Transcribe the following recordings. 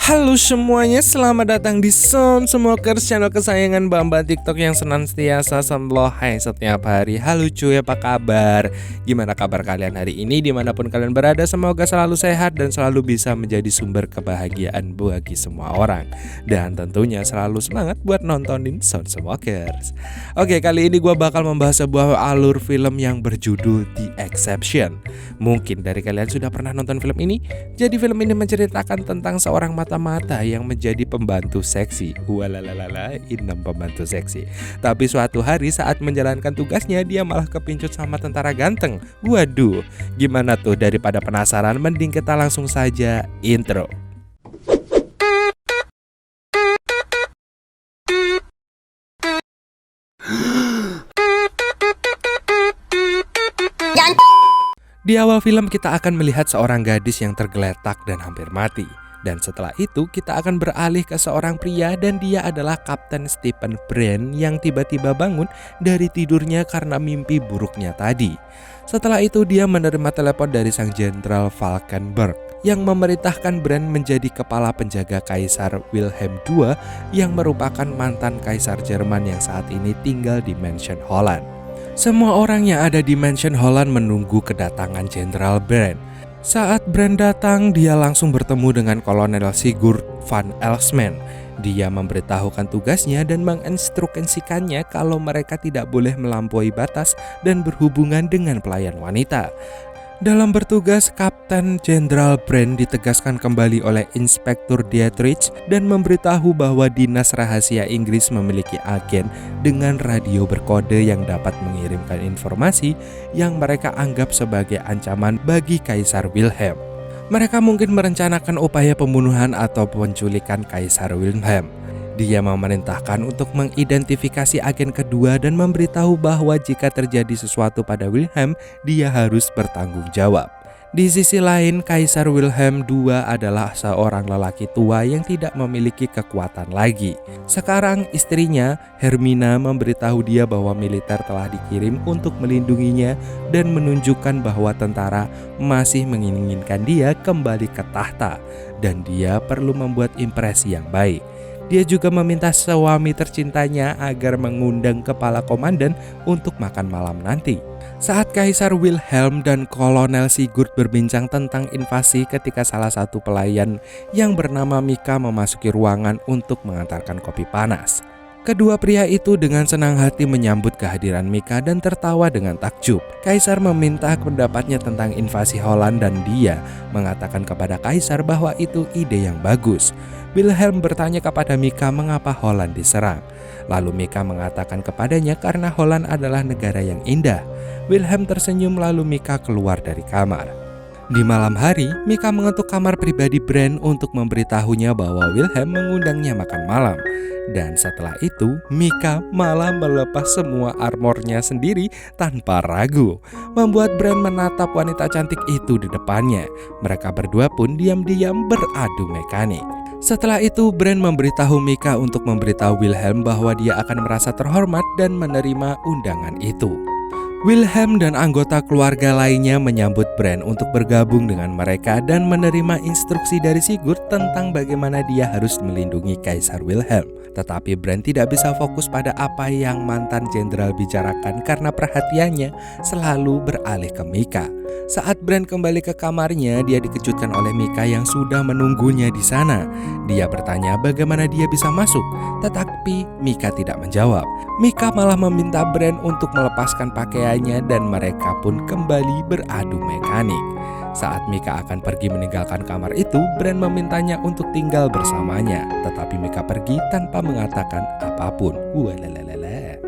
Halo semuanya, selamat datang di Smokers, channel kesayangan Mbak TikTok yang senantiasa hai setiap hari. Halo cuy, apa kabar? Gimana kabar kalian hari ini? Dimanapun kalian berada, semoga selalu sehat dan selalu bisa menjadi sumber kebahagiaan bagi semua orang. Dan tentunya selalu semangat buat nontonin Smokers. Oke, kali ini gue bakal membahas sebuah alur film yang berjudul The Exception. Mungkin dari kalian sudah pernah nonton film ini. Jadi film ini menceritakan tentang seorang mata-mata yang menjadi pembantu seksi. Walalalala, 6 pembantu seksi. Tapi suatu hari saat menjalankan tugasnya, dia malah kepincut sama tentara ganteng. Waduh, gimana tuh? Daripada penasaran, mending kita langsung saja intro. Di awal film kita akan melihat seorang gadis yang tergeletak dan hampir mati. Dan setelah itu kita akan beralih ke seorang pria dan dia adalah Kapten Stephen Brand yang tiba-tiba bangun dari tidurnya karena mimpi buruknya tadi. Setelah itu dia menerima telepon dari sang Jenderal Valkenburg yang memerintahkan Brand menjadi kepala penjaga Kaisar Wilhelm II yang merupakan mantan Kaisar Jerman yang saat ini tinggal di Mansion Holland. Semua orang yang ada di Mansion Holland menunggu kedatangan Jenderal Brand. Saat Brand datang, dia langsung bertemu dengan Kolonel Sigurd van Elsman. Dia memberitahukan tugasnya dan menginstruksikannya kalau mereka tidak boleh melampaui batas dan berhubungan dengan pelayan wanita. Dalam bertugas, Kapten Jenderal Brand ditegaskan kembali oleh Inspektur Dietrich dan memberitahu bahwa Dinas Rahasia Inggris memiliki agen dengan radio berkode yang dapat mengirimkan informasi yang mereka anggap sebagai ancaman bagi Kaisar Wilhelm. Mereka mungkin merencanakan upaya pembunuhan atau penculikan Kaisar Wilhelm. Dia memerintahkan untuk mengidentifikasi agen kedua dan memberitahu bahwa jika terjadi sesuatu pada Wilhelm, dia harus bertanggung jawab. Di sisi lain, Kaisar Wilhelm II adalah seorang lelaki tua yang tidak memiliki kekuatan lagi. Sekarang istrinya, Hermina, memberitahu dia bahwa militer telah dikirim untuk melindunginya dan menunjukkan bahwa tentara masih menginginkan dia kembali ke tahta dan dia perlu membuat impresi yang baik. Dia juga meminta suami tercintanya agar mengundang kepala komandan untuk makan malam nanti. Saat Kaisar Wilhelm dan Kolonel Sigurd berbincang tentang invasi ketika salah satu pelayan yang bernama Mika memasuki ruangan untuk mengantarkan kopi panas. Kedua pria itu dengan senang hati menyambut kehadiran Mika dan tertawa dengan takjub. Kaisar meminta pendapatnya tentang invasi Holland dan dia mengatakan kepada Kaisar bahwa itu ide yang bagus. Wilhelm bertanya kepada Mika mengapa Holland diserang. Lalu Mika mengatakan kepadanya karena Holland adalah negara yang indah. Wilhelm tersenyum lalu Mika keluar dari kamar. Di malam hari, Mika mengetuk kamar pribadi Brand untuk memberitahunya bahwa Wilhelm mengundangnya makan malam. Dan setelah itu, Mika malah melepas semua armornya sendiri tanpa ragu, membuat Brand menatap wanita cantik itu di depannya. Mereka berdua pun diam-diam beradu mekanik. Setelah itu, Brand memberitahu Mika untuk memberitahu Wilhelm bahwa dia akan merasa terhormat dan menerima undangan itu. Wilhelm dan anggota keluarga lainnya menyambut Brand untuk bergabung dengan mereka dan menerima instruksi dari Sigurd tentang bagaimana dia harus melindungi Kaisar Wilhelm. Tetapi Brand tidak bisa fokus pada apa yang mantan jenderal bicarakan karena perhatiannya selalu beralih ke Mika. Saat Brand kembali ke kamarnya, dia dikejutkan oleh Mika yang sudah menunggunya di sana. Dia bertanya bagaimana dia bisa masuk, tetapi Mika tidak menjawab. Mika malah meminta Brand untuk melepaskan pakaiannya dan mereka pun kembali beradu mekanik. Saat Mika akan pergi meninggalkan kamar itu, Brand memintanya untuk tinggal bersamanya, tetapi Mika pergi tanpa mengatakan apapun. Walalalala.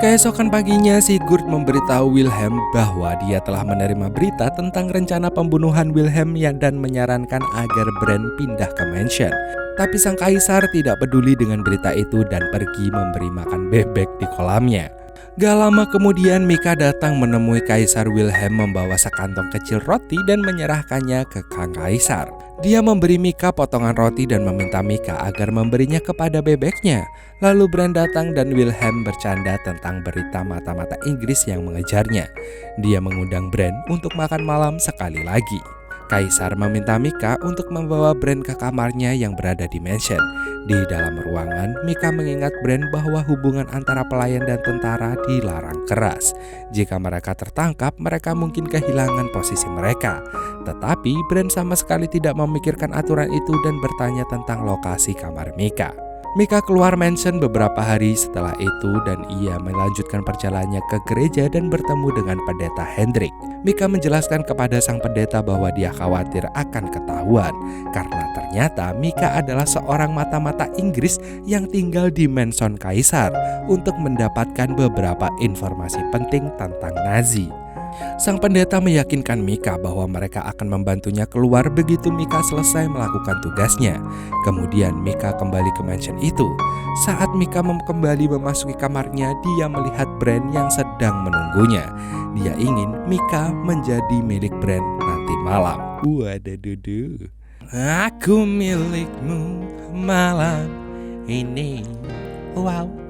Keesokan paginya, Sigurd memberitahu Wilhelm bahwa dia telah menerima berita tentang rencana pembunuhan Wilhelm dan menyarankan agar Brand pindah ke mansion. Tapi sang kaisar tidak peduli dengan berita itu dan pergi memberi makan bebek di kolamnya. Gak lama kemudian Mika datang menemui Kaisar Wilhelm membawa sekantong kecil roti dan menyerahkannya ke sang kaisar. Dia memberi Mika potongan roti dan meminta Mika agar memberinya kepada bebeknya. Lalu Brand datang dan Wilhelm bercanda tentang berita mata-mata Inggris yang mengejarnya. Dia mengundang Brand untuk makan malam sekali lagi. Kaisar meminta Mika untuk membawa Bran ke kamarnya yang berada di mansion. Di dalam ruangan, Mika mengingat Bran bahwa hubungan antara pelayan dan tentara dilarang keras. Jika mereka tertangkap, mereka mungkin kehilangan posisi mereka. Tetapi Bran sama sekali tidak memikirkan aturan itu dan bertanya tentang lokasi kamar Mika. Mika keluar mansion beberapa hari setelah itu dan ia melanjutkan perjalanannya ke gereja dan bertemu dengan pendeta Hendrik. Mika menjelaskan kepada sang pendeta bahwa dia khawatir akan ketahuan karena ternyata Mika adalah seorang mata-mata Inggris yang tinggal di mansion kaisar untuk mendapatkan beberapa informasi penting tentang Nazi. Sang pendeta meyakinkan Mika bahwa mereka akan membantunya keluar begitu Mika selesai melakukan tugasnya. Kemudian Mika kembali ke mansion itu. Saat Mika kembali memasuki kamarnya, dia melihat Bran yang sedang menunggunya. Dia ingin Mika menjadi milik Bran nanti malam. Wadadudu. Aku milikmu malam ini. Wow.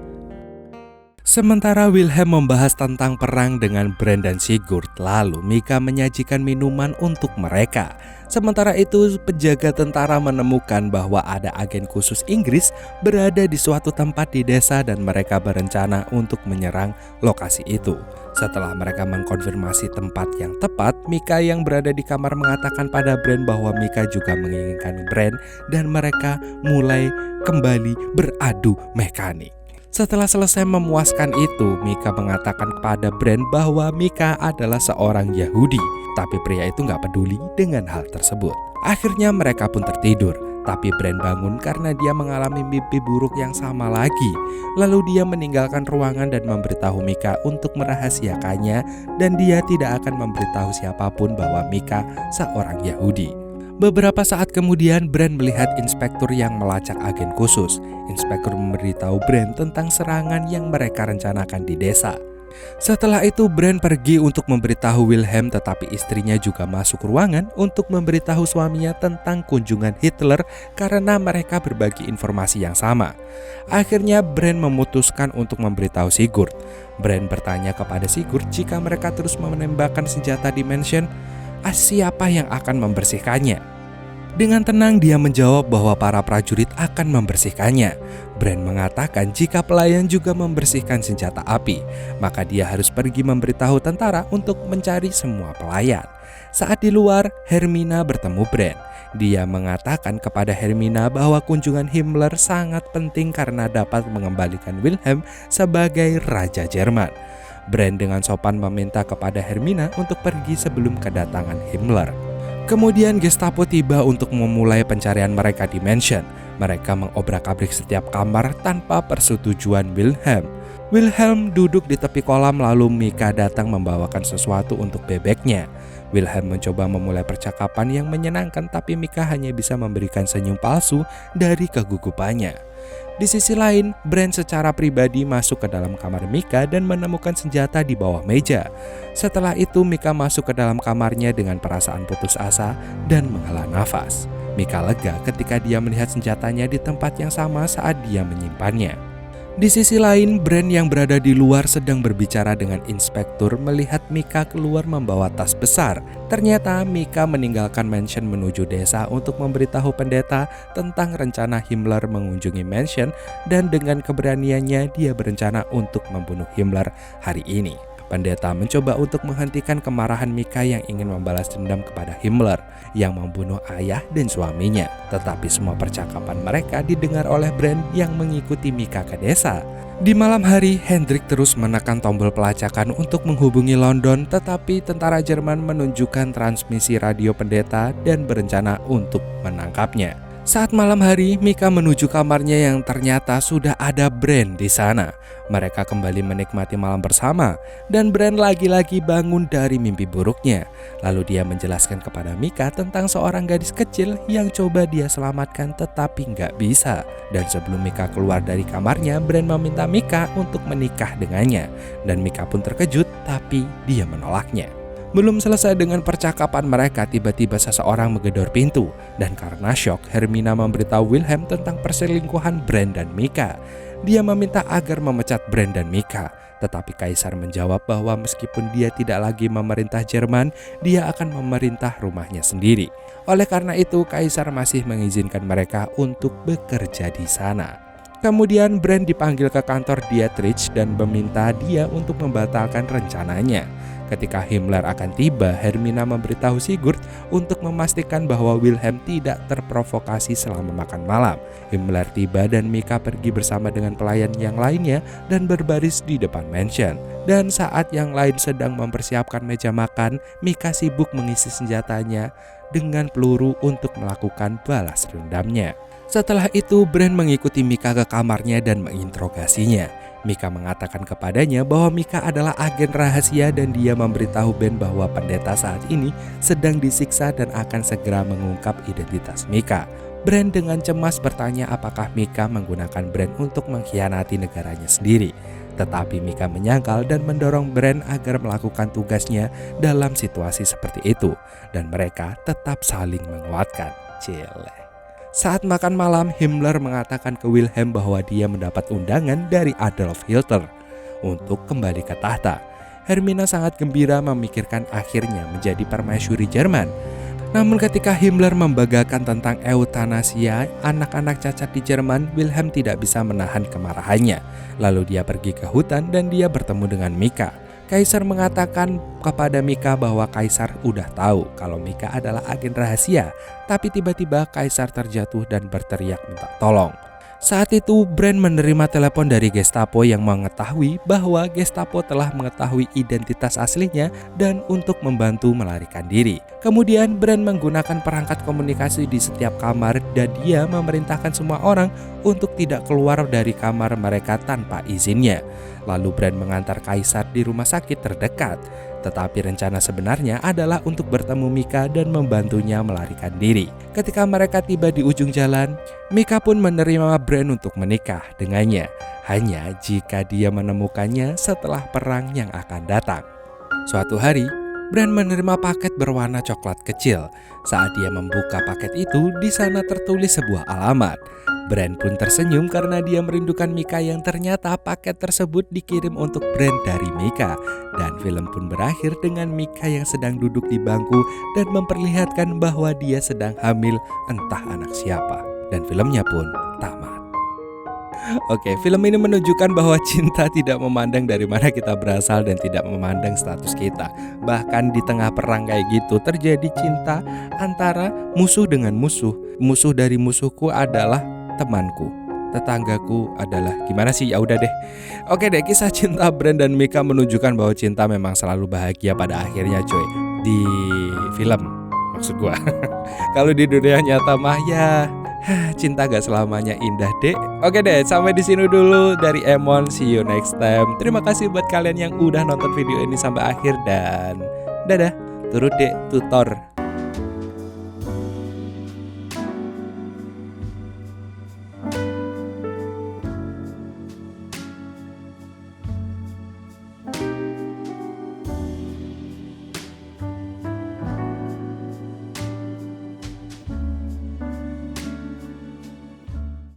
Sementara Wilhelm membahas tentang perang dengan Bran dan Sigurd, lalu Mika menyajikan minuman untuk mereka. Sementara itu, penjaga tentara menemukan bahwa ada agen khusus Inggris berada di suatu tempat di desa dan mereka berencana untuk menyerang lokasi itu. Setelah mereka mengkonfirmasi tempat yang tepat, Mika yang berada di kamar mengatakan pada Bran bahwa Mika juga menginginkan Bran dan mereka mulai kembali beradu mekanik. Setelah selesai memuaskan itu, Mika mengatakan kepada Bran bahwa Mika adalah seorang Yahudi. Tapi pria itu gak peduli dengan hal tersebut. Akhirnya mereka pun tertidur. Tapi Bran bangun karena dia mengalami mimpi buruk yang sama lagi. Lalu dia meninggalkan ruangan dan memberitahu Mika untuk merahasiakannya. Dan dia tidak akan memberitahu siapapun bahwa Mika seorang Yahudi. Beberapa saat kemudian Bran melihat inspektur yang melacak agen khusus. Inspektur memberitahu Bran tentang serangan yang mereka rencanakan di desa. Setelah itu Bran pergi untuk memberitahu Wilhelm, tetapi istrinya juga masuk ruangan untuk memberitahu suaminya tentang kunjungan Hitler karena mereka berbagi informasi yang sama. Akhirnya Bran memutuskan untuk memberitahu Sigurd. Bran bertanya kepada Sigurd jika mereka terus menembakkan senjata di mansion, siapa yang akan membersihkannya? Dengan tenang dia menjawab bahwa para prajurit akan membersihkannya. Bran mengatakan jika pelayan juga membersihkan senjata api, maka dia harus pergi memberitahu tentara untuk mencari semua pelayan. Saat di luar, Hermina bertemu Bran. Dia mengatakan kepada Hermina bahwa kunjungan Himmler sangat penting karena dapat mengembalikan Wilhelm sebagai Raja Jerman. Bran dengan sopan meminta kepada Hermina untuk pergi sebelum kedatangan Himmler. Kemudian Gestapo tiba untuk memulai pencarian mereka di mansion. Mereka mengobrak-abrik setiap kamar tanpa persetujuan Wilhelm. Wilhelm duduk di tepi kolam lalu Mika datang membawakan sesuatu untuk bebeknya. Wilhelm mencoba memulai percakapan yang menyenangkan tapi Mika hanya bisa memberikan senyum palsu dari kegugupannya. Di sisi lain, Bran secara pribadi masuk ke dalam kamar Mika dan menemukan senjata di bawah meja. Setelah itu Mika masuk ke dalam kamarnya dengan perasaan putus asa dan menghela nafas. Mika lega ketika dia melihat senjatanya di tempat yang sama saat dia menyimpannya. Di sisi lain, Bran yang berada di luar sedang berbicara dengan inspektur melihat Mika keluar membawa tas besar. Ternyata Mika meninggalkan mansion menuju desa untuk memberitahu pendeta tentang rencana Himmler mengunjungi mansion dan dengan keberaniannya dia berencana untuk membunuh Himmler hari ini. Pendeta mencoba untuk menghentikan kemarahan Mika yang ingin membalas dendam kepada Himmler yang membunuh ayah dan suaminya. Tetapi semua percakapan mereka didengar oleh Bran yang mengikuti Mika ke desa. Di malam hari, Hendrik terus menekan tombol pelacakan untuk menghubungi London, tetapi tentara Jerman menunjukkan transmisi radio pendeta dan berencana untuk menangkapnya. Saat malam hari, Mika menuju kamarnya yang ternyata sudah ada Bran di sana. Mereka kembali menikmati malam bersama dan Bran lagi-lagi bangun dari mimpi buruknya. Lalu dia menjelaskan kepada Mika tentang seorang gadis kecil yang coba dia selamatkan tetapi nggak bisa. Dan sebelum Mika keluar dari kamarnya, Bran meminta Mika untuk menikah dengannya. Dan Mika pun terkejut tapi dia menolaknya. Belum selesai dengan percakapan mereka, tiba-tiba seseorang menggedor pintu. Dan karena syok, Hermina memberitahu Wilhelm tentang perselingkuhan Bran dan Mika. Dia meminta agar memecat Bran dan Mika. Tetapi Kaisar menjawab bahwa meskipun dia tidak lagi memerintah Jerman, dia akan memerintah rumahnya sendiri. Oleh karena itu, Kaisar masih mengizinkan mereka untuk bekerja di sana. Kemudian Brand dipanggil ke kantor Dietrich dan meminta dia untuk membatalkan rencananya. Ketika Himmler akan tiba, Hermina memberitahu Sigurd untuk memastikan bahwa Wilhelm tidak terprovokasi selama makan malam. Himmler tiba dan Mika pergi bersama dengan pelayan yang lainnya dan berbaris di depan mansion. Dan saat yang lain sedang mempersiapkan meja makan, Mika sibuk mengisi senjatanya dengan peluru untuk melakukan balas dendamnya. Setelah itu, Brand mengikuti Mika ke kamarnya dan menginterogasinya. Mika mengatakan kepadanya bahwa Mika adalah agen rahasia dan dia memberitahu Ben bahwa pendeta saat ini sedang disiksa dan akan segera mengungkap identitas Mika. Brand dengan cemas bertanya apakah Mika menggunakan Brand untuk mengkhianati negaranya sendiri. Tetapi Mika menyangkal dan mendorong Brand agar melakukan tugasnya dalam situasi seperti itu. Dan mereka tetap saling menguatkan. Cile. Saat makan malam, Himmler mengatakan ke Wilhelm bahwa dia mendapat undangan dari Adolf Hitler untuk kembali ke tahta. Hermina sangat gembira memikirkan akhirnya menjadi permaisuri Jerman. Namun ketika Himmler membanggakan tentang eutanasia anak-anak cacat di Jerman, Wilhelm tidak bisa menahan kemarahannya. Lalu dia pergi ke hutan dan dia bertemu dengan Mika. Kaisar mengatakan kepada Mika bahwa Kaisar udah tahu kalau Mika adalah agen rahasia, tapi tiba-tiba Kaisar terjatuh dan berteriak minta tolong. Saat itu Brand menerima telepon dari Gestapo yang mengetahui bahwa Gestapo telah mengetahui identitas aslinya dan untuk membantu melarikan diri. Kemudian Brand menggunakan perangkat komunikasi di setiap kamar dan dia memerintahkan semua orang untuk tidak keluar dari kamar mereka tanpa izinnya. Lalu Brand mengantar Kaisar di rumah sakit terdekat. Tetapi rencana sebenarnya adalah untuk bertemu Mika dan membantunya melarikan diri. Ketika mereka tiba di ujung jalan, Mika pun menerima Brand untuk menikah dengannya. Hanya jika dia menemukannya setelah perang yang akan datang. Suatu hari, Brand menerima paket berwarna coklat kecil. Saat dia membuka paket itu, di sana tertulis sebuah alamat. Brand pun tersenyum karena dia merindukan Mika yang ternyata paket tersebut dikirim untuk Brand dari Mika. Dan film pun berakhir dengan Mika yang sedang duduk di bangku dan memperlihatkan bahwa dia sedang hamil entah anak siapa. Dan filmnya pun tamat. Oke, film ini menunjukkan bahwa cinta tidak memandang dari mana kita berasal dan tidak memandang status kita. Bahkan di tengah perang kayak gitu terjadi cinta antara musuh dengan musuh. Musuh dari musuhku adalah temanku, tetanggaku adalah gimana sih, ya udah deh. Oke deh, kisah cinta Brand dan Mika menunjukkan bahwa cinta memang selalu bahagia pada akhirnya coy. Di film maksud gua. Kalau di dunia nyata mah ya cinta gak selamanya indah deh. Oke deh, sampai di sini dulu dari Emon. See you next time. Terima kasih buat kalian yang udah nonton video ini sampai akhir dan dadah. Turut deh tutor.